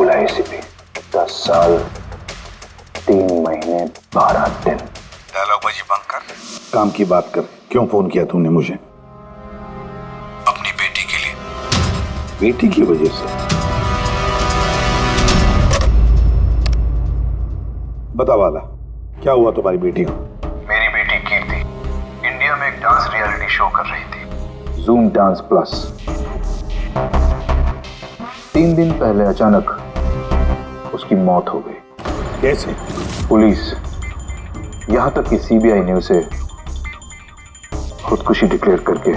साल है एसीपी, 10 साल 3 महीने 12 दिन। डायलॉगबाजी बंद कर, काम की बात कर। क्यों फोन किया तूने मुझे? अपनी बेटी के लिए। बेटी की वजह से? बता वाला, क्या हुआ तुम्हारी बेटी को? मेरी बेटी कीर्ति इंडिया में एक डांस रियलिटी शो कर रही थी, जूम डांस प्लस। 3 दिन पहले अचानक उसकी मौत हो गई। कैसे? पुलिस, यहां तक कि सीबीआई ने उसे खुदकुशी डिक्लेयर करके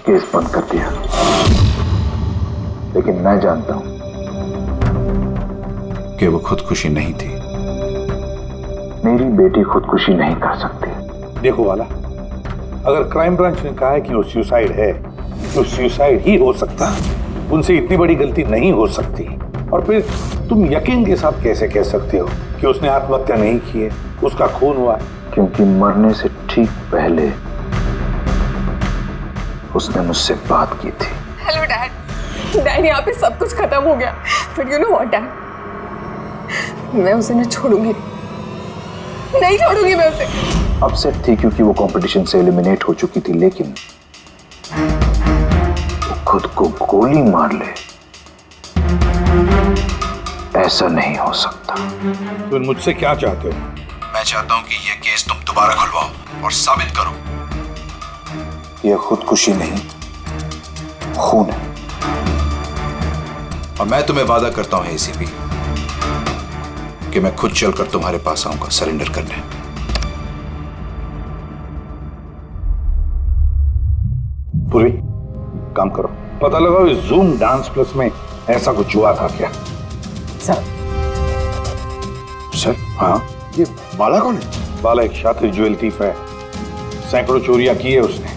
केस बंद कर दिया। लेकिन मैं जानता हूं कि वो खुदकुशी नहीं थी। मेरी बेटी खुदकुशी नहीं कर सकती। देखो वाला, अगर क्राइम ब्रांच ने कहा है कि वो सुसाइड है तो सुसाइड ही हो सकता। उनसे इतनी बड़ी गलती नहीं हो सकती। और फिर तुम यकीन के साथ कैसे कह सकते हो कि उसने आत्महत्या नहीं की है, उसका खून हुआ? क्योंकि मरने से ठीक पहले उसने मुझसे बात की थी। Hello dad. डैड, यहाँ पे सब कुछ खत्म हो गया। But you know what dad, मैं उसे न छोड़ूंगी, नहीं छोड़ूंगी मैं उसे। अपसेट थी क्योंकि वो कंपटीशन से एलिमिनेट हो चुकी थी, लेकिन वो खुद को गोली मार ले, ऐसा नहीं हो सकता। तुम मुझसे क्या चाहते हो? मैं चाहता हूं कि यह केस तुम दोबारा खुलवाओ और साबित करो यह खुदकुशी नहीं, खून है। और मैं तुम्हें वादा करता हूं एसीपी कि मैं खुद चलकर तुम्हारे पास आऊंगा सरेंडर करने। पूरी काम करो, पता लगाओ इस जूम डांस प्लस में ऐसा कुछ हुआ था क्या? सर। सर? हाँ। ये बाला कौन है? बाला एक शातिर ज्वेल थीफ है। सैकड़ों चोरियां की है उसने,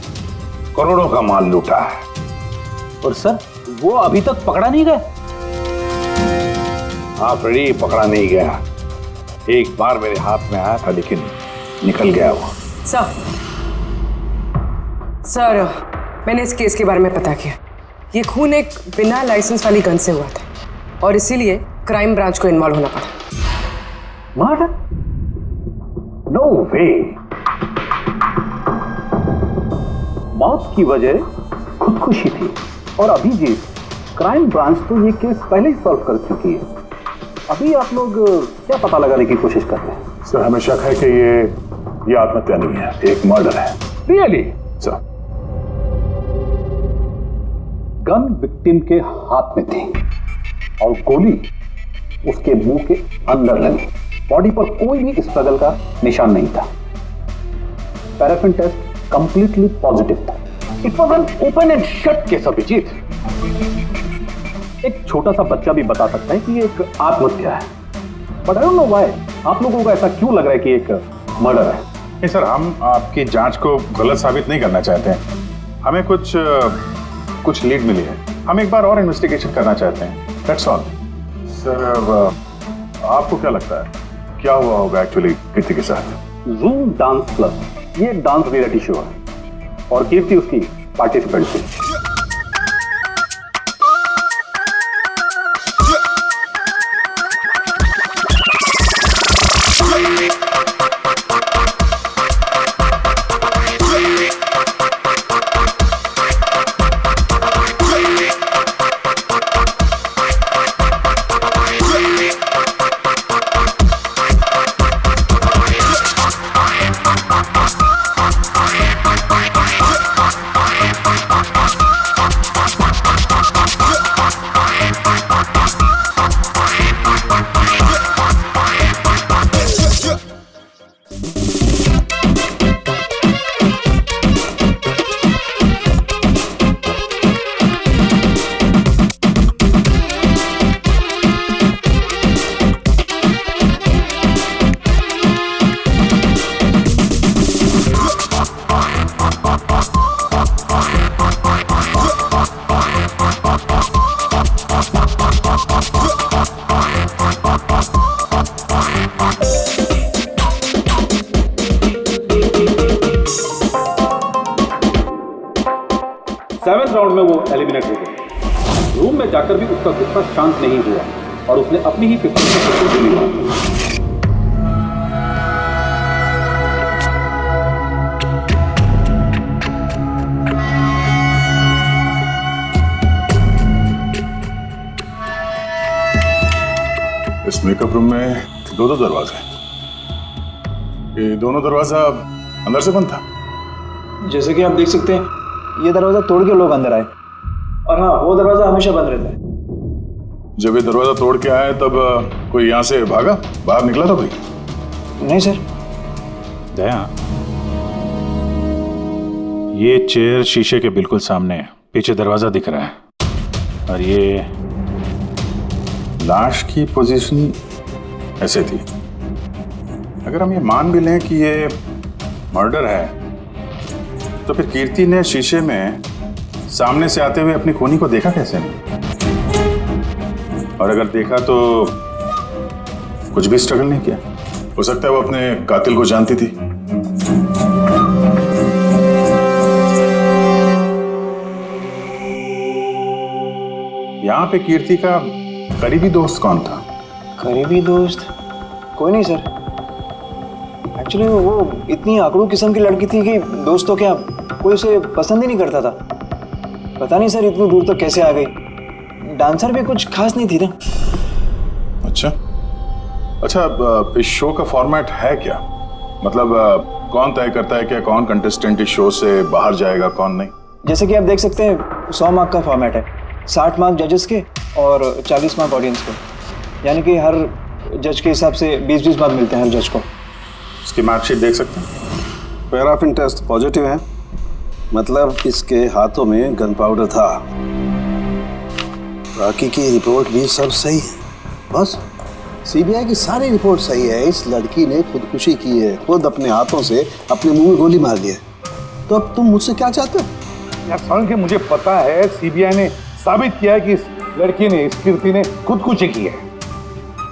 करोड़ों का माल लूटा है। और सर, वो अभी तक पकड़ा नहीं गया? हाँ फ्रेडी, पकड़ा नहीं गया। एक बार मेरे हाथ में आया था लेकिन निकल गया वो। सर, मैंने इस केस के बारे में पता किया। ये खून एक बिना लाइसेंस वाली गन से हुआ था और इसीलिए क्राइम ब्रांच को इन्वॉल्व होना पड़ा। मर्डर? नो वे। मौत की वजह खुदकुशी थी और अभिजीत, क्राइम ब्रांच तो ये केस पहले ही सॉल्व कर चुकी है। अभी आप लोग क्या पता लगाने की कोशिश कर रहे हैं? सर, हमें शक है कि ये आत्महत्या नहीं है, एक मर्डर है। रियली? सर, गन विक्टिम के हाथ में थी और गोली उसके मुंह के अंदर लगी। बॉडी पर कोई भी स्ट्रगल का निशान नहीं था। पैराफिन टेस्ट कंप्लीटली पॉजिटिव था। It was an open and shut case Abhijeet. एक छोटा सा बच्चा भी बता सकता है कि ये एक आत्महत्या है। But I don't know why आप लोगों को ऐसा क्यों लग रहा है कि एक मर्डर है? नहीं सर, हम आपकी जांच को गलत साबित नहीं करना चाहते हैं। हमें कुछ लीड मिली है, हम एक बार और इन्वेस्टिगेशन करना चाहते हैं, दैट्स ऑल। सर, आपको क्या लगता है क्या हुआ होगा एक्चुअली कीर्ति के साथ? जूम डांस प्लस ये एक डांस रियलिटी शो है और कीर्ति उसकी पार्टिसिपेंट थी। सेवेंथ राउंड में वो एलिमिनेट हो गया। रूम में जाकर भी उसका गुस्सा शांत नहीं हुआ। और उसने अपनी ही पिपल से गोली मार दी। इस मेकअप रूम में दो दरवाजे हैं। ये दोनों दरवाजा अंदर से बंद था। जैसे कि आप देख सकते हैं ये दरवाजा तोड़ के लोग अंदर आए, और हाँ वो दरवाजा हमेशा बंद रहता है। जब ये दरवाजा तोड़ के आए तब कोई यहाँ से भागा, बाहर निकला था कोई? नहीं सर। दया, ये चेयर शीशे के बिल्कुल सामने है, पीछे दरवाजा दिख रहा है, और ये लाश की पोजीशन ऐसे थी। अगर हम ये मान भी लें कि ये मर्डर है, तो फिर कीर्ति ने शीशे में सामने से आते हुए अपनी खूनी को देखा कैसे? और अगर देखा तो कुछ भी स्ट्रगल नहीं किया। हो सकता है वो अपने कातिल को जानती थी। यहां पे कीर्ति का करीबी दोस्त कौन था? करीबी दोस्त कोई नहीं सर। एक्चुअली वो इतनी आकड़ू किस्म की लड़की थी कि दोस्त तो क्या, कोई उसे पसंद ही नहीं करता था। पता नहीं सर इतनी दूर तक कैसे आ गई। डांसर भी कुछ खास नहीं थी ना। अच्छा, इस शो का फॉर्मेट है क्या? मतलब कौन तय करता है कि कौन कंटेस्टेंट इस शो से बाहर जाएगा, कौन नहीं? जैसे कि आप देख सकते हैं 100 मार्क का फॉर्मेट है, 60 मार्क जजेस के और 40 मार्क ऑडियंस को। यानी कि हर जज के हिसाब से 20-20 मार्क मिलते हैं हर जज को। इसकी मार्कशीट देख सकते हैं। पैराफिन टेस्ट पॉजिटिव है, मतलब इसके हाथों में गन पाउडर था। बाकी की रिपोर्ट भी सब सही है। बस सीबीआई की सारी रिपोर्ट सही है। इस लड़की ने खुदकुशी की है, खुद अपने हाथों से अपने मुंह में गोली मार दी है। तो अब तुम मुझसे क्या चाहते हो? यार सालुंखे, मुझे पता है सीबीआई ने साबित किया है कि इस लड़की ने, इस कीर्ति ने खुदकुशी की है,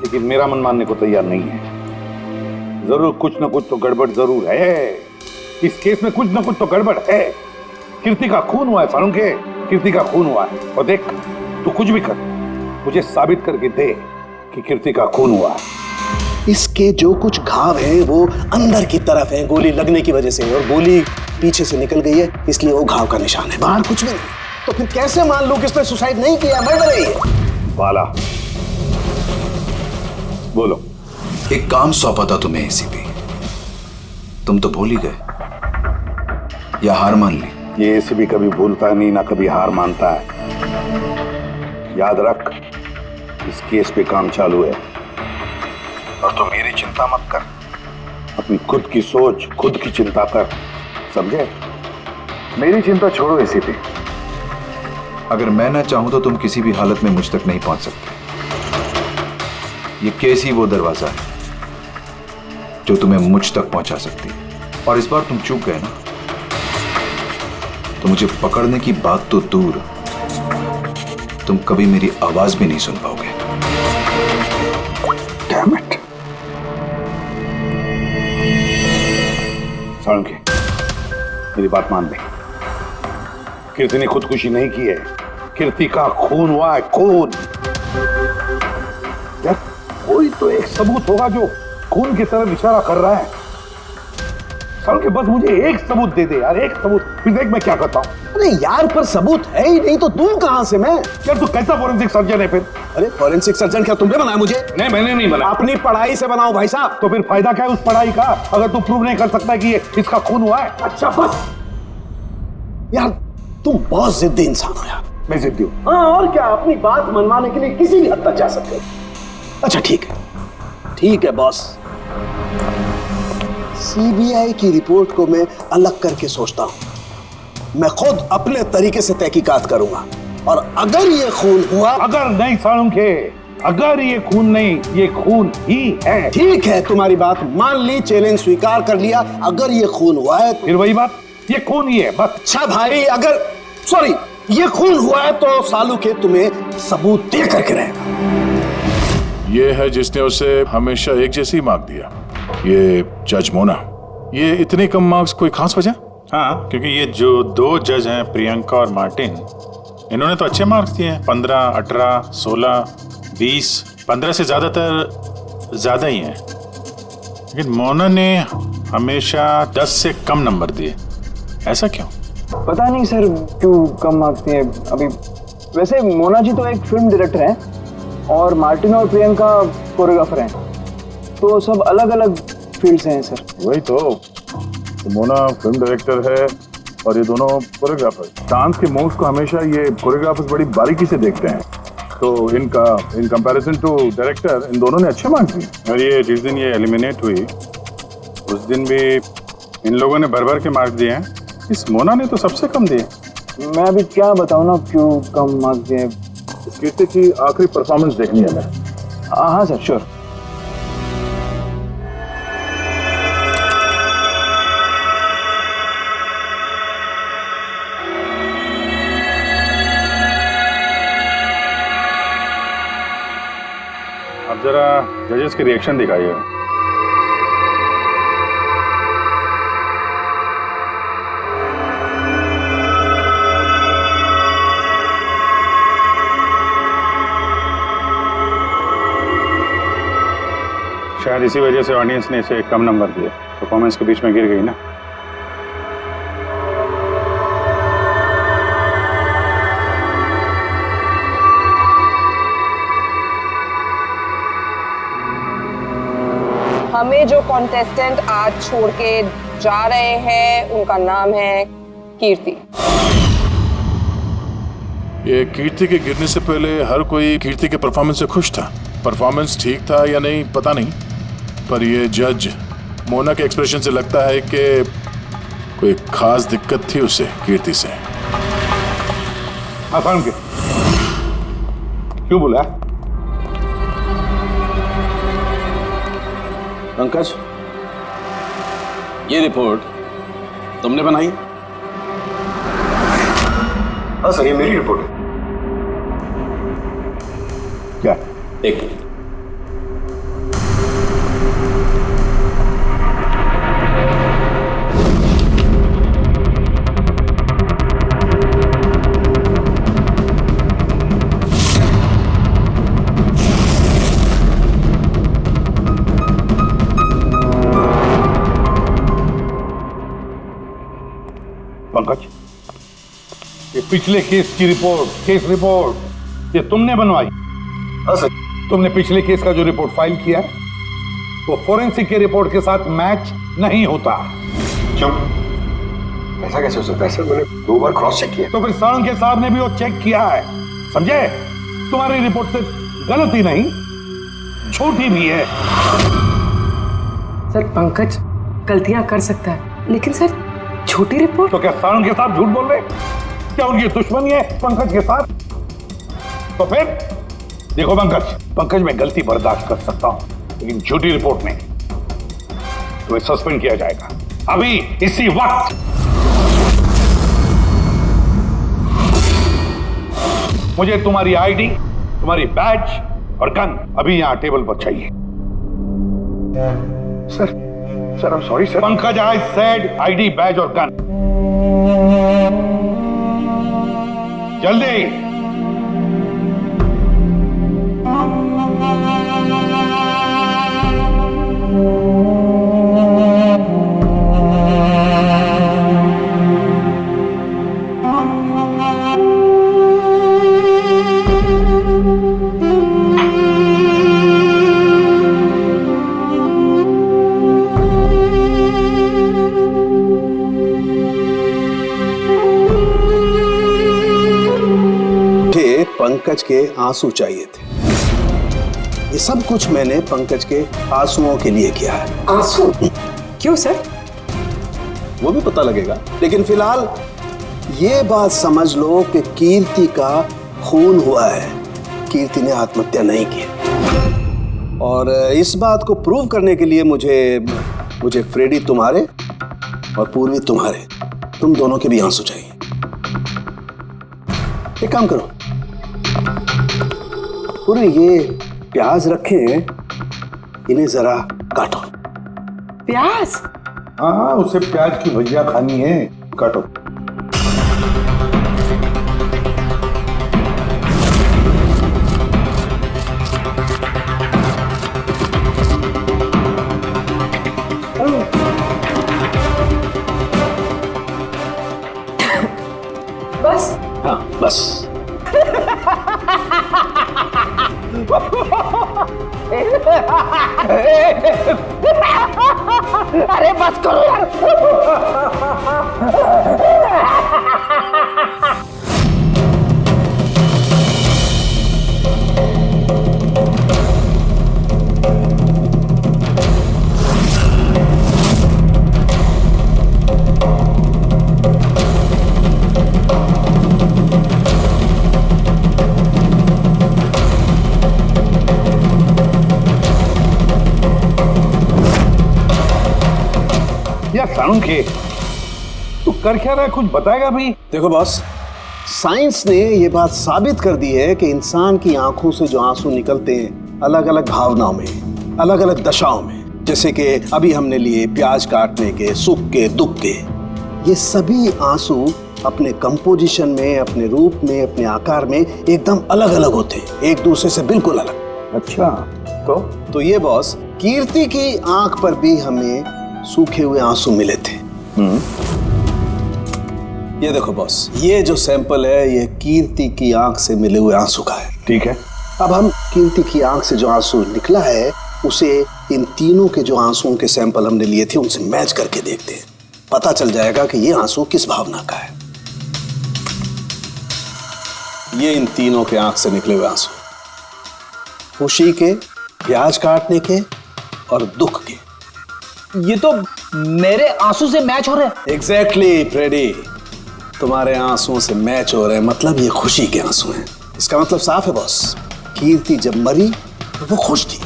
लेकिन मेरा मन मानने को तैयार नहीं है। जरूर कुछ ना कुछ तो गड़बड़ जरूर है। इस केस में कुछ ना कुछ तो गड़बड़ है। कीर्ति का खून हुआ है सालुंखे, कीर्ति का खून हुआ है। और देख, तू कुछ भी कर, मुझे साबित करके दे कि कीर्ति का खून हुआ है। इसके जो कुछ घाव हैं वो अंदर की तरफ है, गोली लगने की वजह से, और गोली पीछे से निकल गई है, इसलिए वो घाव का निशान है, बाहर कुछ भी नहीं। तो फिर कैसे मान लो कि इसने सुसाइड नहीं किया, मर्डर है ये? बाला, बोलो। एक काम सौंपा था तुम्हें एसीपी, तुम तो भूल ही गए या हार मान ली? ये एसीपी कभी भूलता नहीं, ना कभी हार मानता है। याद रख, इस केस पे काम चालू है, और तो मेरी चिंता मत कर, अपनी खुद की सोच, खुद की चिंता कर, समझे? मेरी चिंता छोड़ो एसीपी। अगर मैं ना चाहूं तो तुम किसी भी हालत में मुझ तक नहीं पहुंच सकते। ये केस ही वो दरवाजा है जो तुम्हें मुझ तक पहुंचा सकती है। और इस बार तुम चूक गए ना, तो मुझे पकड़ने की बात तो दूर, तुम कभी मेरी आवाज भी नहीं सुन पाओगे। Damn it! सालुंखे, मेरी बात मान ले। कीर्ति ने खुदकुशी नहीं की है, कीर्ति का खून हुआ है, खून। यार कोई तो एक सबूत होगा जो खून की तरफ इशारा कर रहा है। सालुंखे, बस मुझे एक सबूत दे दे यार, एक सबूत, फिर देख मैं क्या करता हूँ। अरे यार, पर सबूत है ही नहीं तो दूं कहां से मैं? यार तू कैसा फॉरेंसिक सर्जन है फिर? अरे फॉरेंसिक सर्जन क्या तुमने बनाया मुझे? नहीं, मैंने नहीं बनाया। अपनी पढ़ाई से बनाओ भाई साहब। तो फिर फायदा क्या है उस पढ़ाई का, अगर तू प्रूव नहीं कर सकता कि ये इसका खून हुआ है? अच्छा बस यार, तुम बहुत जिद्दी इंसान हो यार। मैं जिद्दी हूँ? हाँ, और क्या, अपनी बात मनवाने के लिए किसी भी हद तक जा सकते हो। अच्छा ठीक है बॉस, सीबीआई की रिपोर्ट को मैं अलग करके सोचता हूं। मैं खुद अपने तरीके से तहकीकात करूंगा, और अगर ये खून हुआ। अगर नहीं सालुंखे, अगर ये खून नहीं, ये खून ही है। ठीक है, तुम्हारी बात मान ली, चैलेंज स्वीकार कर लिया। अगर ये खून हुआ है फिर वही बात, ये खून ही है बस। अच्छा भाई, अगर सॉरी ये खून हुआ है तो सालुंखे तुम्हें सबूत दे करके रहेगा। ये है जिसने उसे हमेशा एक जैसी मार्क दिया, ये जज मोना। ये इतने कम मार्क्स, कोई खास वजह? हाँ, क्योंकि ये जो दो जज हैं, प्रियंका और मार्टिन, इन्होंने तो अच्छे मार्क्स दिए हैं, 15, 18, 16, 20-15 से ज़्यादातर ज़्यादा ही हैं, लेकिन मोना ने हमेशा 10 से कम नंबर दिए। ऐसा क्यों? पता नहीं सर क्यों कम मार्क्स दिए अभी। वैसे मोना जी तो एक फिल्म डायरेक्टर हैं और मार्टिन और प्रियंका कोरियोग्राफर हैं, तो सब अलग अलग फील्ड से हैं सर। वही तो मोना फिल्म डायरेक्टर है और ये दोनों कोरियोग्राफर। डांस के मूव्स को हमेशा ये कोरियोग्राफर्स बड़ी बारीकी से देखते हैं, तो इन कंपैरिजन टू डायरेक्टर इन दोनों ने अच्छे मार्क्स दिए। और ये जिस दिन ये एलिमिनेट हुई उस दिन भी इन लोगों ने भर भर के मार्क्स दिए हैं, इस मोना ने तो सबसे कम दिए। मैं अभी क्या बताऊं ना क्यों कम मार्क्स दिए। इस कीर्ति की आखिरी परफॉर्मेंस देखनी है हमें। हाँ सर श्योर। अब जरा जजेस के रिएक्शन दिखाइए। शायद इसी वजह से ऑडियंस ने इसे कम नंबर दिए। परफॉर्मेंस के बीच में गिर गई ना। हमें जो कॉन्टेस्टेंट आज छोड़ के जा रहे हैं उनका नाम है कीर्ति। ये कीर्ति के गिरने से पहले हर कोई कीर्ति के परफॉर्मेंस से खुश था। परफॉर्मेंस ठीक था या नहीं पता नहीं, पर ये जज मोना के एक्सप्रेशन से लगता है कि कोई खास दिक्कत थी उसे कीर्ति से। आसान के क्यों बोला? पंकज, ये रिपोर्ट तुमने बनाई? हाँ सर, ये मेरी रिपोर्ट है। क्या? एक मिनट। पंकज, ये पिछले केस की रिपोर्ट, केस रिपोर्ट ये तुमने बनवाई? हाँ सर। तुमने पिछले केस का जो रिपोर्ट फाइल किया है वो फोरेंसिक के रिपोर्ट के साथ मैच नहीं होता। क्यों? ऐसा कैसे हो सकता है सर? मैंने 2 बार क्रॉस चेक किया। तो फिर साळुंखे साहब ने भी वो चेक किया है, समझे? तुम्हारी रिपोर्ट सिर्फ गलत ही नहीं, झूठी भी है। सर पंकज गलतियां कर सकता है, लेकिन सर छोटी रिपोर्ट। तो क्या साळुंखे साहब झूठ बोल रहे? क्या उनकी दुश्मनी है पंकज के साथ? तो फिर देखो पंकज मैं गलती बर्दाश्त कर सकता हूं, लेकिन झूठी रिपोर्ट में तुम्हें सस्पेंड किया जाएगा अभी इसी वक्त। मुझे तुम्हारी आईडी, तुम्हारी बैज और गन अभी यहां टेबल पर चाहिए। Sir I'm sorry sir. Pankaj, I said ID, badge और गन। जल्दी। पंकज के आंसू चाहिए थे। ये सब कुछ मैंने पंकज के आंसुओं के लिए किया है। आंसू? क्यों सर? वो भी पता लगेगा, लेकिन फिलहाल ये बात समझ लो कि कीर्ति का खून हुआ है। कीर्ति ने आत्महत्या नहीं की। और इस बात को प्रूव करने के लिए मुझे फ्रेडी तुम्हारे और पूर्वी तुम्हारे, तुम दोनों के भी आंसू चाहिए। एक काम करो, पूरे ये प्याज रखे हैं, इन्हें जरा काटो। प्याज? हाँ, उसे प्याज की भजिया खानी है, काटो। अरे बस करो यार। यार साळुंखे, तू कर क्या रहा है, कुछ बताएगा भी? देखो बॉस, साइंस ने ये बात साबित कर दी है कि इंसान की आंखों से जो आंसू निकलते हैं अलग अलग भावनाओं में, अलग अलग दशाओं में, जैसे कि अभी हमने लिए प्याज काटने के, सुख के, दुख के, ये सभी आंसू अपने कंपोजिशन में, अपने रूप में, अपने आकार में एकदम अलग अलग होते हैं, एक दूसरे से बिल्कुल अलग। अच्छा, तो ये बॉस, कीर्ति की आंख पर भी हमें सूखे हुए आंसू मिले थे। ये देखो बॉस, ये जो सैंपल है ये कीर्ति की आंख से मिले हुए आंसू का है। ठीक है। अब हम कीर्ति की आंख से जो आंसू निकला है उसे इन तीनों के जो आंसुओं के सैंपल हमने लिए थे उनसे मैच करके देखते हैं, पता चल जाएगा कि ये आंसू किस भावना का है। ये इन तीनों के आंख से निकले हुए आंसू, खुशी के, प्याज काटने के और दुख के। ये तो मेरे आंसू से मैच हो रहे हैं। एग्जैक्टली फ्रेडी, तुम्हारे आंसुओं से मैच हो रहे हैं, मतलब ये खुशी के आंसू हैं। इसका मतलब साफ है बॉस, कीर्ति जब मरी तो वो खुश थी,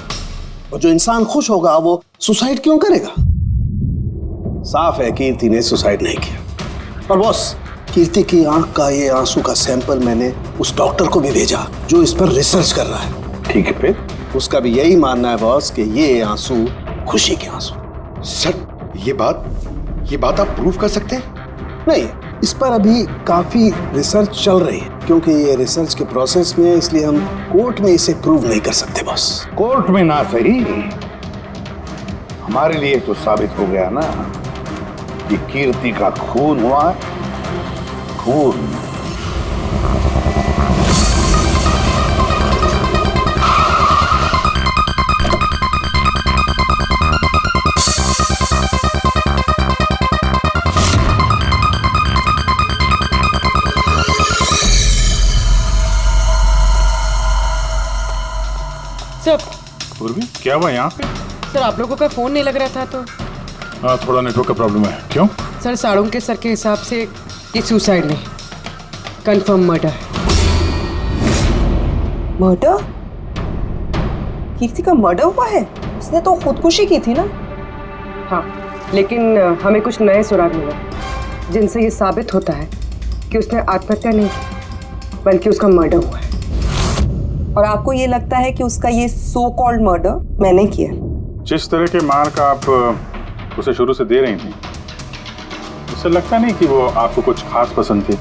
और जो इंसान खुश होगा वो सुसाइड क्यों करेगा? साफ है कीर्ति ने सुसाइड नहीं किया। और बॉस, कीर्ति की आंख का ये आंसू का सैंपल मैंने उस डॉक्टर को भी भेजा जो इस पर रिसर्च कर रहा है। ठीक है, फिर उसका भी यही मानना है बॉस कि ये आंसू खुशी के आंसू। सर, ये बात आप प्रूव कर सकते हैं? नहीं, इस पर अभी काफी रिसर्च चल रही है, क्योंकि ये रिसर्च के प्रोसेस में है, इसलिए हम कोर्ट में इसे प्रूव नहीं कर सकते बॉस। कोर्ट में ना सही, हमारे लिए तो साबित हो गया ना कि कीर्ति का खून हुआ है, खून। सर, पूर्वी, क्या हुआ यहाँ पे? सर आप लोगों का फोन नहीं लग रहा था तो? हाँ, थोड़ा नेटवर्क का प्रॉब्लम है। क्यों? सर साळुंखे सर के हिसाब से ये सुसाइड नहीं, कंफर्म मर्डर है। मर्डर? कीर्ति का मर्डर हुआ है? उसने तो खुदकुशी की थी ना? हाँ, लेकिन हमें कुछ नए सुराग मिले जिनसे ये साबित होता है कि उसने आत्महत्या नहीं की, बल्कि उसका मर्डर हुआ है। और आपको ये लगता है कि उसका ये सो कॉल्ड मर्डर मैंने किया? जिस तरह के मार्क आप उसे शुरू से दे रही थी, उससे लगता नहीं कि वो आपको कुछ खास पसंद थी।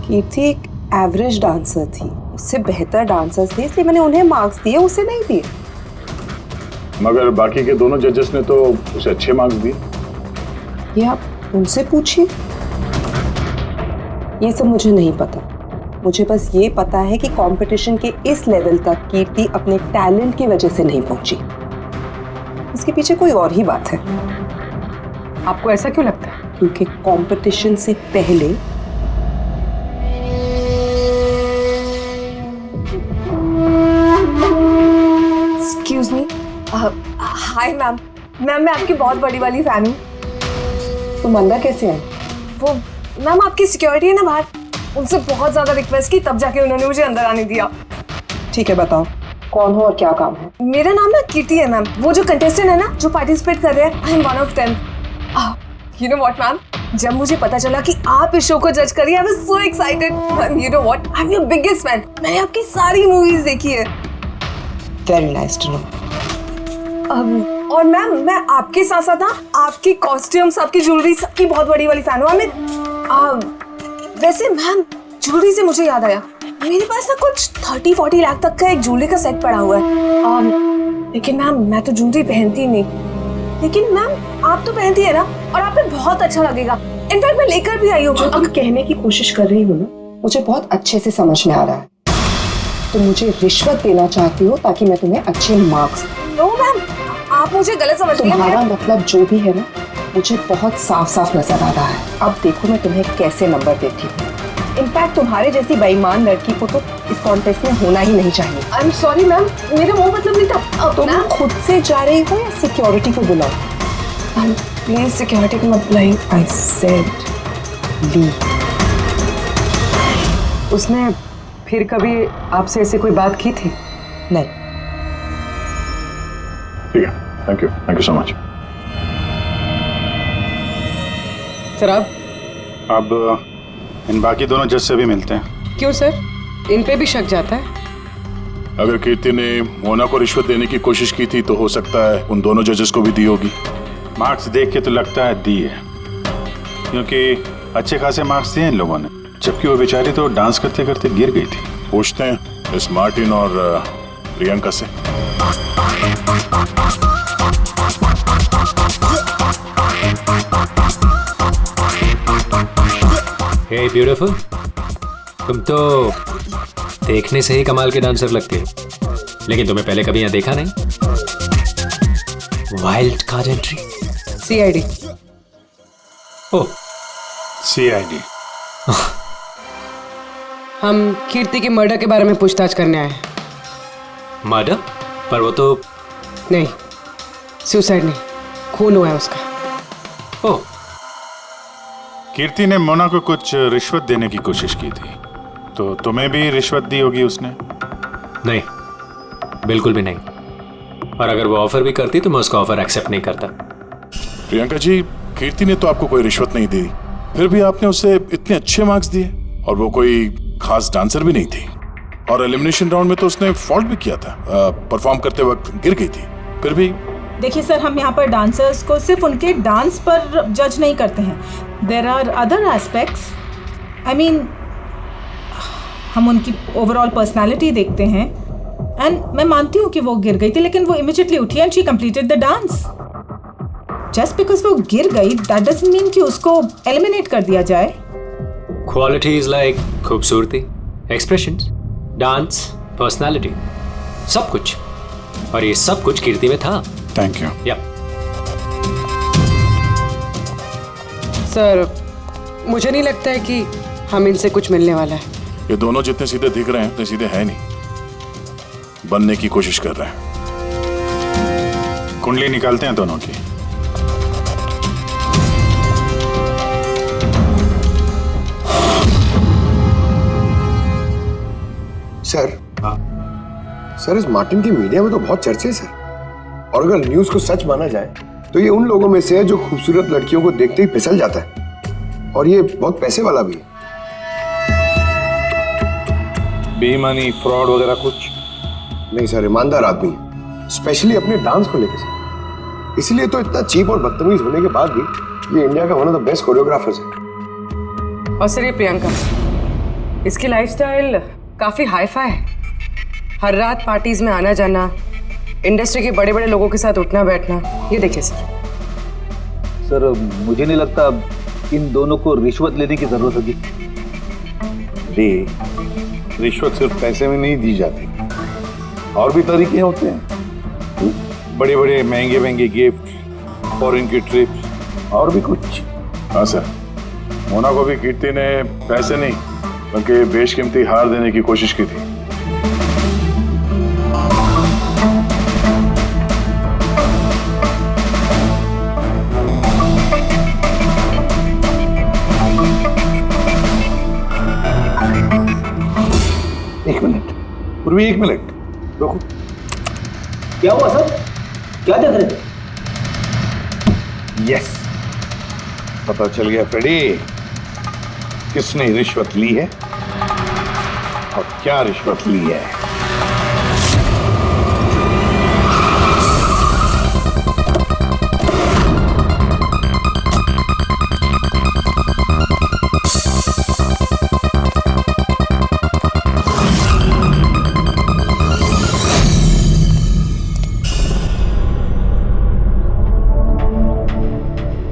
कीर्ति एक एवरेज डांसर थी, उससे बेहतर डांसर्स थे, इसलिए मैंने उन्हें मार्क्स दिए, उसे नहीं दिए। मगर बाकी के दोनों जजेस ने तो उसे अच्छे मार्क्स दिए। ये आप उनसे पूछिए, ये सब मुझे नहीं पता। मुझे बस ये पता है कि कंपटीशन के इस लेवल तक कीर्ति अपने टैलेंट की वजह से नहीं पहुंची। इसके पीछे कोई और ही बात है। आपको ऐसा क्यों लगता है? क्योंकि कंपटीशन से पहले एक्सक्यूज मी, हाय मैम, मैं आपकी बहुत बड़ी वाली फैन हूँ। तुम अंदर कैसे आए? वो मैम आपकी सिक्योरिटी है ना बाहर, उनसे बहुत ज्यादा रिक्वेस्ट की, तब जाके उन्होंने मुझे अंदर आने दिया। ठीक है, बताओ कौन हो और क्या काम है? मेरा नाम ना कीर्ति है मैम, वो जो कंटेस्टेंट है ना जो पार्टिसिपेट कर रहे हैं, I am one of them. You know what ma'am, जब मुझे पता चला कि आप इस शो को जज करिए, I was so excited. You know what, I am your biggest fan, मैंने आपकी सारी मूवीज देखी है। Very nice to know. और मैम, मैं आपके साथ साथ ना आपकी कॉस्ट्यूम्स, आपकी ज्वेलरी, सबकी बहुत बड़ी वाली फैन हूँ। वैसे मैम, ज्वेलरी से मुझे याद आया, मेरे पास ना कुछ 30-40 लाख तक का एक ज्वेलरी का सेट पड़ा हुआ है। लेकिन मैम, मैं तो ज्वेलरी पहनती नहीं। लेकिन मैम, आप तो पहनती है ना, और आप पे बहुत अच्छा लगेगा। इनफैक्ट मैं लेकर भी आई हूँ। अब कहने की कोशिश कर रही हूँ ना, मुझे बहुत अच्छे से समझ में आ रहा है। तुम मुझे रिश्वत देना चाहती हो ताकि मैं तुम्हें अच्छे मार्क्स। नो मैम, आप मुझे गलत समझ रही हैं। तुम्हारा मतलब जो भी है ना, मुझे बहुत साफ साफ नजर आ रहा है। अब देखो मैं तुम्हें कैसे नंबर देती हूँ। इनफैक्ट तुम्हारे जैसी बेईमान लड़की को तो इस कॉन्टेस्ट में होना ही नहीं चाहिए। आई एम सॉरी मैम, मेरा वो मतलब नहीं था। तुम खुद से जा रही हो या सिक्योरिटी को बुलाओ? प्लीज सिक्योरिटी को मत बुलाइए। आई सेड ली। उसने फिर कभी आपसे ऐसे कोई बात की थी? नहीं। ठीक है, thank you so much. Sir अब इन बाकी दोनों जज से भी मिलते हैं। क्यों सर, इन पे भी शक जाता है? अगर कीर्ति ने मोना को रिश्वत देने की कोशिश की थी तो हो सकता है उन दोनों जजेस को भी दी होगी। मार्क्स देख के तो लगता है दी है, क्योंकि अच्छे खासे मार्क्स दिए इन लोगों ने, जबकि वो बेचारी तो डांस करते करते गिर गई थी। पूछते हैं इस मार्टिन और प्रियंका से। हे ब्यूटीफुल, तुम तो देखने से ही कमाल के डांसर लगती हो, लेकिन तुम्हें पहले कभी यहाँ देखा नहीं। Wild card entry, CID. Oh, CID. हम कीर्ति के मर्डर के बारे में पूछताछ करने आए हैं। मर्डर? पर वो तो नहीं, सुसाइड नहीं, खून हुआ है उसका। ओह, कीर्ति ने मोना को कुछ रिश्वत देने की कोशिश की थी, तो तुम्हें भी रिश्वत दी होगी उसने? नहीं, बिल्कुल भी नहीं। और अगर वो ऑफर भी करती तो मैं उसका ऑफर एक्सेप्ट नहीं करता। प्रियंका जी, कीर्ति ने तो आपको कोई रिश्वत नहीं दी, फिर भी आपने उसे इतने अच्छे मार्क्स दिए, और वो कोई खास डांसर भी नहीं थी, और एलिमिनेशन राउंड में तो उसने फॉल्ट भी किया था, परफॉर्म करते वक्त गिर गई थी, फिर भी। देखिए सर, हम यहाँ पर डांसर्स को सिर्फ उनके डांस पर जज नहीं करते हैं। There are other aspects. I mean, हम उनकी ओवरऑल पर्सनालिटी देखते हैं। एंड मैं मानती हूँ कि वो गिर गई थी, लेकिन वो इमीडिएटली उठी and she completed the dance. Just because वो गिर गई दैट डजंट मीन कि उसको एलिमिनेट कर दिया जाए। क्वालिटीज लाइक खूबसूरती, एक्सप्रेशंस, डांस, पर्सनालिटी, सब कुछ, और ये सब कुछ कीर्ति में था। Thank you. या सर, मुझे नहीं लगता है कि हम इनसे कुछ मिलने वाला है। ये दोनों जितने सीधे दिख रहे हैं उतने सीधे हैं नहीं, बनने की कोशिश कर रहे हैं। कुंडली निकालते हैं दोनों की। सर, इस मार्टिन की मीडिया में तो बहुत चर्चे सर, और अगर न्यूज को सच माना जाए तो ये उन लोगों में से है जो खूबसूरत लड़कियों को देखते ही फिसल जाता है, और ये बहुत पैसे वाला भी है। बेईमानी, फ्रॉड वगैरह कुछ नहीं सर, ईमानदार आदमी है, स्पेशली अपने डांस को लेकर सर। इसीलिए तो इतना चीप और बदतमीज होने के बाद भी ये इंडिया का one of the best choreographers है। और सर, ये प्रियंका, इसकी लाइफस्टाइल काफी हाई-फाई है। हर रात पार्टीज में आना जाना, इंडस्ट्री के बड़े बड़े लोगों के साथ उठना बैठना। ये देखिए सर, मुझे नहीं लगता इन दोनों को रिश्वत लेने की जरूरत होगी। रिश्वत सिर्फ पैसे में नहीं दी जाती, और भी तरीके होते हैं। बड़े बड़े महंगे महंगे गिफ्ट, फॉरेन की ट्रिप्स, और भी कुछ। हाँ सर, मोना को भी कीर्ति ने पैसे नहीं बल्कि बेशकीमती हार देने की कोशिश की थी। एक मिनट पूर्वी, एक मिनट रुको। क्या हुआ सर, क्या देख रहे थे? यस, पता चल गया फ्रेडी, किसने रिश्वत ली है और क्या रिश्वत ली है।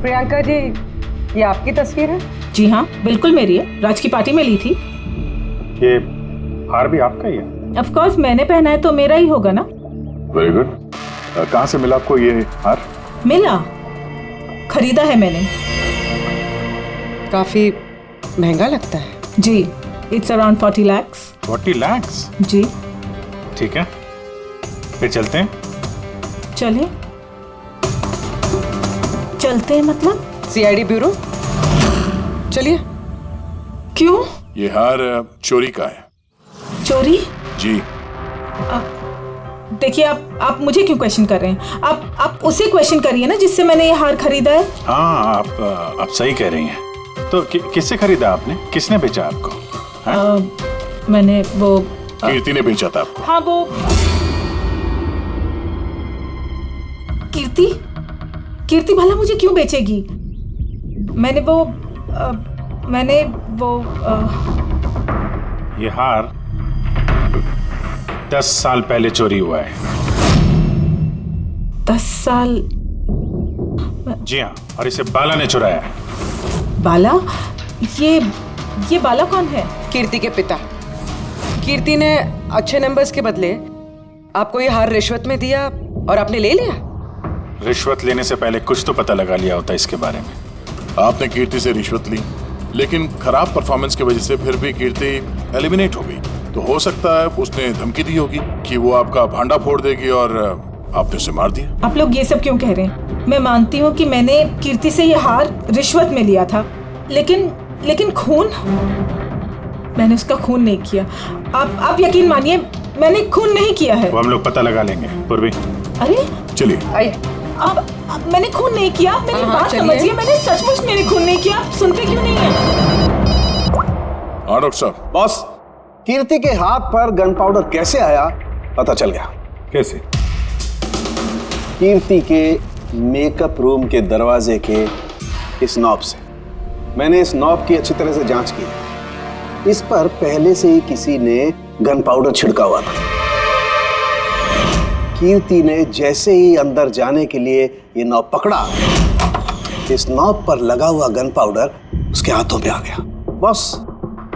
प्रियंका जी, ये आपकी तस्वीर है? जी हाँ, बिल्कुल मेरी है। राज की पार्टी में ली थी। ये हार भी आपका ही है? ऑफ कोर्स मैंने पहना है तो मेरा ही होगा ना। Very good. कहाँ से मिला आपको ये हार? मिला, खरीदा है मैंने। काफी महंगा लगता है। जी, इट्स अराउंड 40 lakhs। 40 lakhs? जी। ठीक है, फिर चलते हैं। चले, चलते हैं मतलब? CID bureau. चलिए। क्यों? ये हार चोरी का है। चोरी? जी। देखिए, आप मुझे क्यों क्वेश्चन कर रहे हैं? आप उसे क्वेश्चन करिए ना जिससे मैंने ये हार खरीदा है। हाँ, आप सही कह रही हैं। तो किससे खरीदा आपने? किसने बेचा आपको? मैंने वो कीर्ति ने बेचा था आपको। हाँ, वो कीर्ति भला मुझे क्यों बेचेगी? मैंने वो ये हार 10 साल पहले चोरी हुआ है। 10 साल? जी हाँ, और इसे बाला ने चुराया है। बाला? ये बाला कौन है? कीर्ति के पिता। कीर्ति ने अच्छे नंबर्स के बदले आपको ये हार रिश्वत में दिया और आपने ले लिया। रिश्वत लेने से पहले कुछ तो पता लगा लिया होता इसके बारे में। आपने कीर्ति से रिश्वत ली, लेकिन खराब परफॉर्मेंस की वजह से फिर भी कीर्ति एलिमिनेट हो गई। तो हो सकता है उसने धमकी दी होगी कि वो आपका भांडा फोड़ देगी और आपने उसे मार दिया। आप लोग ये सब क्यों कह रहे हैं? मैं मानती हूँ कि मैंने कीर्ति से ये हार रिश्वत में लिया था, लेकिन खून? मैंने उसका खून नहीं किया। आप यकीन मानिए, मैंने खून नहीं किया है। वो हम लोग पता लगा लेंगे। पूर्वी, अरे चलिए। आइए। अब मैंने खून नहीं किया। मेरी बात समझिए, मैंने सचमुच मैंने खून नहीं किया। आप सुनते क्यों नहीं है? हाँ डॉक्टर साहब। बॉस, कीर्ति के हाथ पर गन पाउडर कैसे आया पता चल गया। कैसे? कीर्ति के मेकअप रूम के दरवाजे के इस नॉब से। मैंने इस नॉब की अच्छी तरह से जांच की। इस पर पहले से ही किसी ने गन पाउडर छिड़का हुआ था। कीर्ति ने जैसे ही अंदर जाने के लिए ये नॉब पकड़ा, इस नॉब पर लगा हुआ गन पाउडर उसके हाथों पे आ गया। बॉस,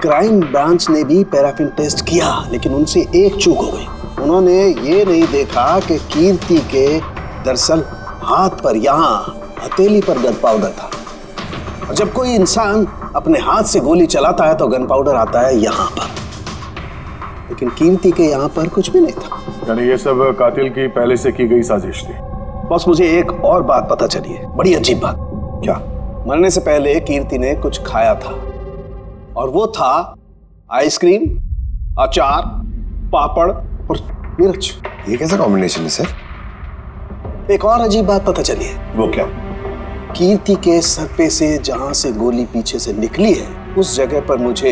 क्राइम ब्रांच ने भी पैराफिन टेस्ट किया, लेकिन उनसे एक चूक हो गई। उन्होंने ये नहीं देखा कि कीर्ति के दरअसल हाथ पर, यहाँ हथेली पर गन पाउडर था। और जब कोई इंसान अपने हाथ से गोली चलाता है तो गन पाउडर आता है यहाँ पर, लेकिन कीर्ति के यहाँ पर कुछ भी नहीं था। यानी ये सब कातिल की पहले से की गई साजिश थी। बॉस, मुझे एक और बात पता चली है, बड़ी अजीब बात। क्या? मरने से पहले कीर्ति ने कुछ खाया था, और वो था आइसक्रीम, अचार, पापड़ और मिर्च। ये कैसा कॉम्बिनेशन है सर? एक और अजीब बात पता चली है। वो क्या? कीर्ति के सर पे से जहां से गोली पीछे से निकली है, उस जगह पर मुझे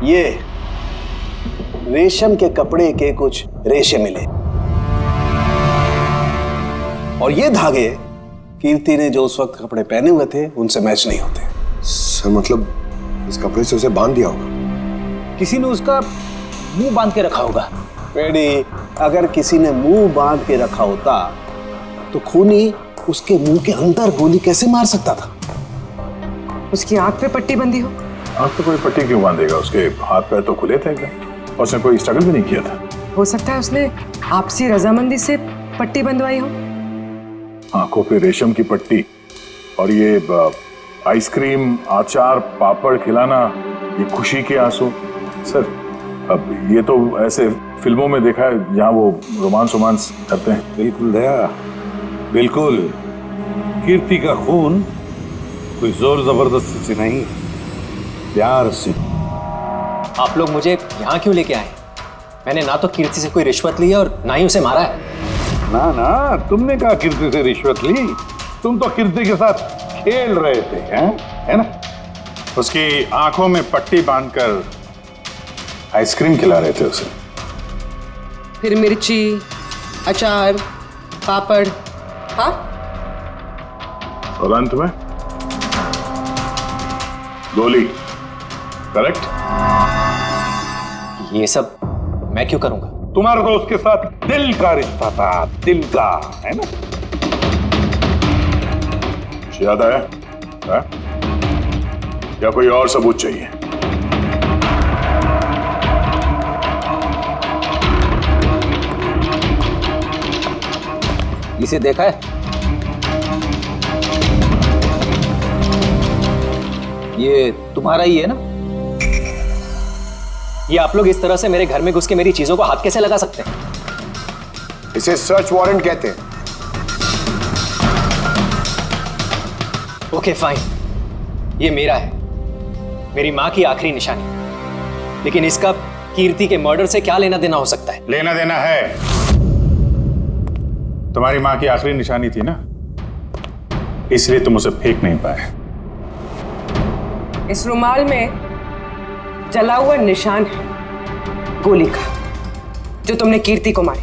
ये रेशम के कपड़े के कुछ रेशे मिले, और ये धागे कीर्ति ने जो उस वक्त कपड़े पहने हुए थे उनसे मैच नहीं होते। सर मतलब इस कपड़े से उसे बांध दिया होगा। किसी ने उसका मुंह बांध के रखा होगा। पेड़ी, अगर किसी ने मुंह बांध के रखा होता तो खूनी उसके मुंह के अंदर गोली कैसे मार सकता था? उसकी आंख पे पट्टी बंधी हो। आंख पे कोई पट्टी क्यों बांधेगा? उसके हाथ पैर तो खुले थे एकदम, और उसने कोई स्ट्रगल भी नहीं किया था। हो सकता है उसने आपसी रजामंदी से पट्टी बंधवाई हो। आंखों पे रेशम की पट्टी और ये आइसक्रीम, अचार, पापड़ खिलाना, ये खुशी के आंसू। सर, अब ये तो ऐसे फिल्मों में देखा है जहाँ वो रोमांस करते हैं। बिल्कुल दया, बिल्कुल। कीर्ति का खून कोई जोर जबरदस्ती से नहीं, प्यार से। आप लोग मुझे यहाँ क्यों लेके आए? मैंने ना तो कीर्ति से कोई रिश्वत ली है और ना ही उसे मारा है। ना ना, तुमने कहा कीर्ति से रिश्वत ली? तुम तो कीर्ति के साथ खेल रहे थे, है ना? उसकी आंखों में पट्टी बांधकर आइसक्रीम खिला रहे थे उसे। फिर मिर्ची, अचार, पापड़। हाँ, और अंत में गोली। करेक्ट? ये सब मैं क्यों करूंगा? तुम्हारा तो उसके साथ दिल का रिश्ता था, दिल का, है ना? याद आया है? या कोई और सबूत चाहिए? इसे देखा है? ये तुम्हारा ही है ना? ये आप लोग इस तरह से मेरे घर में घुस के मेरी चीजों को हाथ कैसे लगा सकते हैं? इसे सर्च वारंट कहते हैं। ओके फाइन, ये मेरा है, मेरी माँ की आखिरी निशानी। लेकिन इसका कीर्ति के मर्डर से क्या लेना देना हो सकता है? लेना देना है। तुम्हारी मां की आखिरी निशानी थी ना, इसलिए तुम उसे फेंक नहीं पाए। इस रुमाल में जला हुआ निशान है गोली का, जो तुमने कीर्ति को मारी।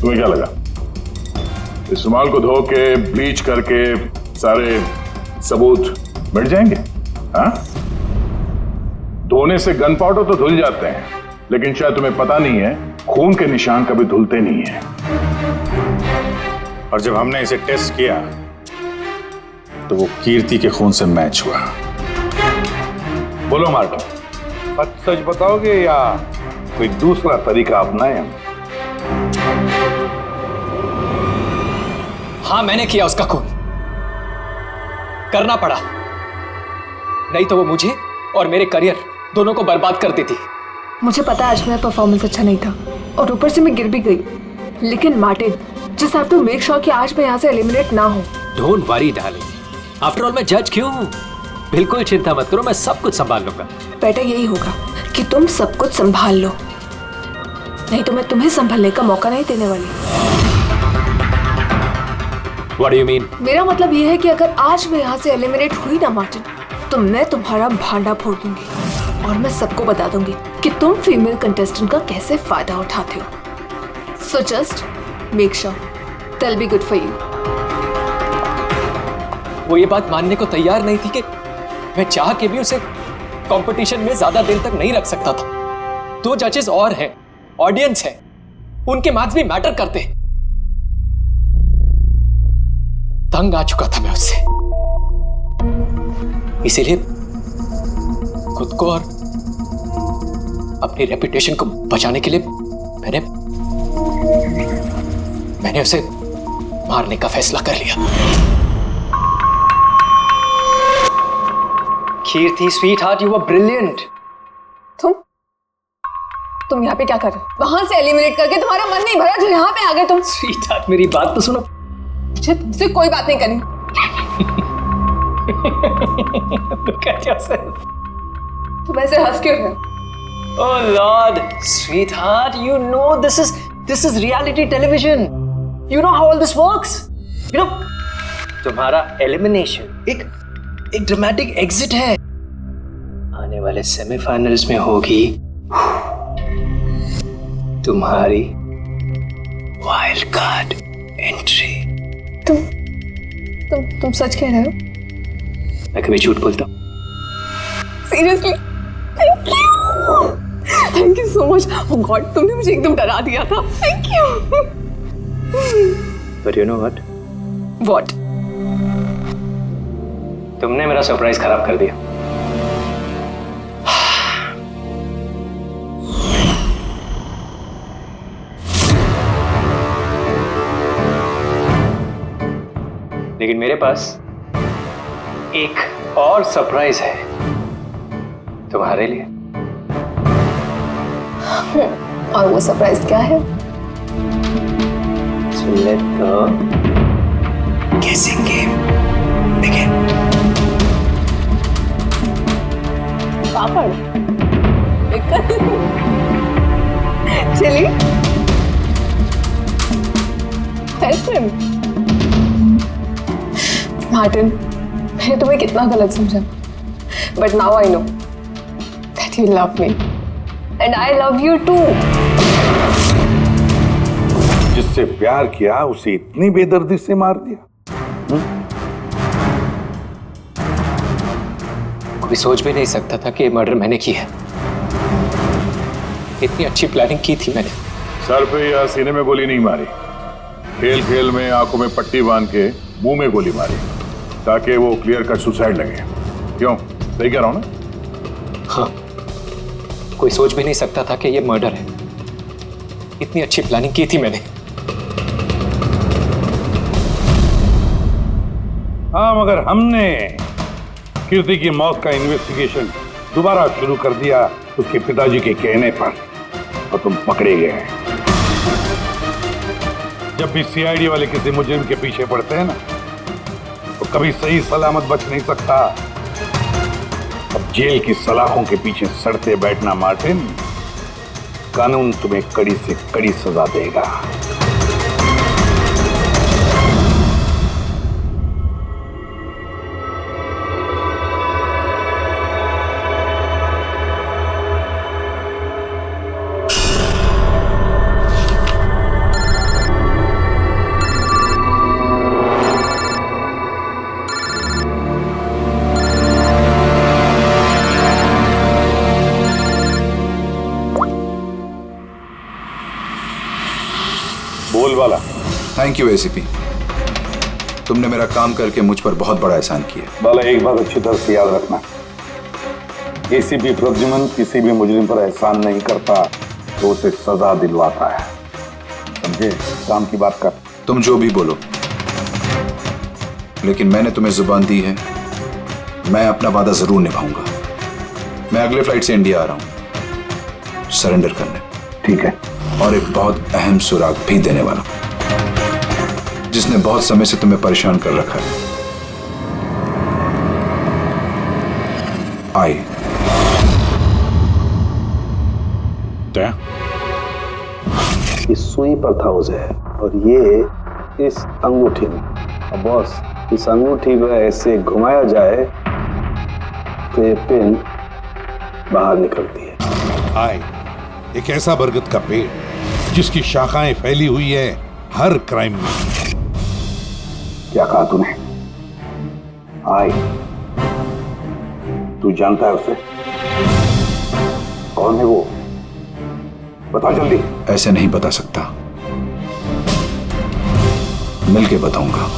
तुम्हें क्या लगा इस रुमाल को धो के ब्लीच करके सारे सबूत मिट जाएंगे? हाँ, धोने से गन पाउडर तो धुल जाते हैं, लेकिन शायद तुम्हें पता नहीं है खून के निशान कभी धुलते नहीं है। और जब हमने इसे टेस्ट किया तो वो कीर्ति के खून से मैच हुआ। बोलो मार्टिन, सच सच बताओगे या कोई दूसरा तरीका अपनाएं? हाँ, मैंने किया उसका खून, करना पड़ा, नहीं तो वो मुझे और मेरे करियर दोनों को बर्बाद कर देती। मुझे पता है आज मेरा परफॉर्मेंस अच्छा नहीं था और ऊपर से मैं गिर भी गई, लेकिन Martin, just have to make sure कि आज मैं यहाँ से एलिमिनेट ना हूँ। Don't worry darling, after all मैं जज क्यों हूँ? बिल्कुल चिंता मत करो, मैं सब कुछ संभाल लूंगा। बेटा यही होगा कि तुम सब कुछ संभाल लो, नहीं तो मैं तुम्हें संभालने का मौका नहीं देने वाली। What do you mean? मेरा मतलब ये है कि अगर आज मैं यहाँ से एलिमिनेट हुई ना मार्टिन, तो मैं तुम्हारा भांडा फोड़ दूंगी और मैं सबको बता दूंगी कि तुम फीमेल कंटेस्टेंट का कैसे फायदा उठाते हो। So just make sure that will be good for you. वो ये बात मानने को तैयार नहीं थी कि मैं चाह के भी उसे कंपटीशन में ज्यादा देर तक नहीं रख सकता था। 2 जजेस और हैं, ऑडियंस है, उनके मार्क्स भी मैटर करते हैं। तंग आ चुका था मैं उससे, इसीलिए खुद को और अपनी रेपुटेशन को बचाने के लिए मैंने उसे मारने का फैसला कर लिया। कीर्ति स्वीटहार्ट, यू वर ब्रिलियंट। तुम यहाँ पे क्या कर रहे हो? वहां से एलिमिनेट करके तुम्हारा मन नहीं भरा जो यहाँ पे आ गए तुम। स्वीटहार्ट, मेरी बात तो सुनो। मुझे तुमसे कोई बात नहीं करनी। Look at yourself. तुम ऐसे हंस क्यों रहे हो? Oh Lord, sweetheart, you know this is reality television. You know how all this works. You know, तुम्हारा एलिमिनेशन एक ड्रामेटिक एग्जिट है। आने वाले सेमीफाइनल्स में होगी तुम्हारी वाइल्ड कार्ड एंट्री। तुम सच कह रहे हो? मैं कभी झूठ बोलता हूँ? Seriously? Thank you so much. Oh God, तुमने मुझे एकदम डरा दिया था। Thank you. But you know what? What? तुमने मेरा सरप्राइज खराब कर दिया। लेकिन मेरे पास एक और सरप्राइज है तुम्हारे लिए। और वो सरप्राइज क्या है? So let the guessing game begin. Papad, chilli, ice cream. Martin, मैंने तुम्हें कितना गलत समझा, but now I know that you love me and I love you too. जिससे प्यार किया उसे इतनी बेदर्दी से मार दिया। कोई सोच भी नहीं सकता था कि ये मर्डर मैंने किया है। इतनी अच्छी प्लानिंग की थी मैंने। सर पे या सीने में गोली नहीं मारी, खेल खेल में आंखों में पट्टी बांध के मुंह में गोली मारी ताकि वो क्लियर कट सुसाइड लगे। क्यों, सही कह रहा हूं ना? हाँ, कोई सोच भी नहीं सकता था कि ये मर्डर है। इतनी अच्छी प्लानिंग की थी मैंने। हाँ, मगर हमने कीर्ति की मौत का इन्वेस्टिगेशन दोबारा शुरू कर दिया उसके पिताजी के कहने पर, और तुम पकड़े गए। जब भी सीआईडी वाले किसी मुजरिम के पीछे पड़ते हैं ना, तो कभी सही सलामत बच नहीं सकता। अब जेल की सलाखों के पीछे सड़ते बैठना मार्टिन, कानून तुम्हें कड़ी से कड़ी सजा देगा। बोल वाला। थैंक यू एसीपी, तुमने मेरा काम करके मुझ पर बहुत बड़ा एहसान किया। बाला, एक बात अच्छी तरह से याद रखना, एसीपी प्रद्युमन किसी भी मुजरिम पर एहसान नहीं करता तो उसे सजा दिलवाता है, समझे? काम की बात कर। तुम जो भी बोलो, लेकिन मैंने तुम्हें जुबान दी है, मैं अपना वादा जरूर निभाऊंगा। मैं अगले फ्लाइट से इंडिया आ रहा हूं सरेंडर करने। ठीक है। और एक बहुत अहम सुराग भी देने वाला, जिसने बहुत समय से तुम्हें परेशान कर रखा है। आई इस सुई पर था उसे, और ये इस अंगूठी में। अब बॉस, इस अंगूठी को ऐसे घुमाया जाए तो ये पिन बाहर निकलती है। आए, एक ऐसा बरगद का पेड़ जिसकी शाखाएं फैली हुई है हर क्राइम में। क्या कहा तूने? आए, तू जानता है उसे? कौन है वो? बता जल्दी। ऐसे नहीं बता सकता, मिलके बताऊंगा।